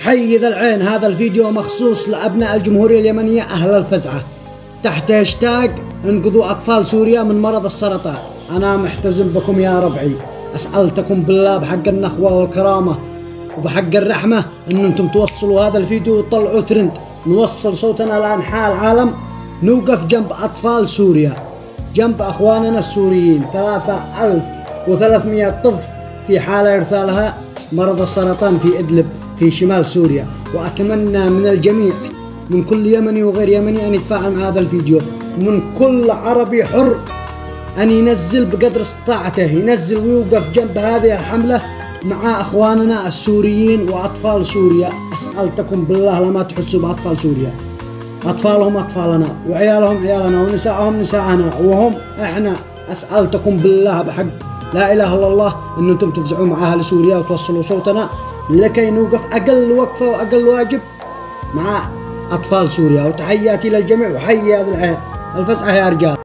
حي ذا العين، هذا الفيديو مخصوص لأبناء الجمهورية اليمنية أهل الفزعة، تحت هاشتاج انقذوا أطفال سوريا من مرض السرطان. أنا محتزم بكم يا ربعي، أسألتكم بالله بحق النخوة والكرامة وبحق الرحمة أن أنتم توصلوا هذا الفيديو وتطلعوا ترند، نوصل صوتنا لأنحاء العالم، نوقف جنب أطفال سوريا، جنب أخواننا السوريين. 3300 طفل في حالة إرسالها مرض السرطان في إدلب في شمال سوريا. وأتمنى من الجميع، من كل يمني وغير يمني، أن يتفاعل مع هذا الفيديو، من كل عربي حر أن ينزل بقدر استطاعته، ينزل ويوقف جنب هذه الحملة مع أخواننا السوريين وأطفال سوريا. أسألتكم بالله لما تحسوا بأطفال سوريا، أطفالهم أطفالنا وعيالهم عيالنا ونساءهم نساءنا وهم إحنا. أسألتكم بالله بحق لا إله إلا الله أن أنتم تفزعوا مع أهل سوريا وتوصلوا صوتنا لكي نوقف أقل وقفة وأقل واجب مع أطفال سوريا. وتحياتي للجميع، وحي هذا العين الفزعة يا رجال.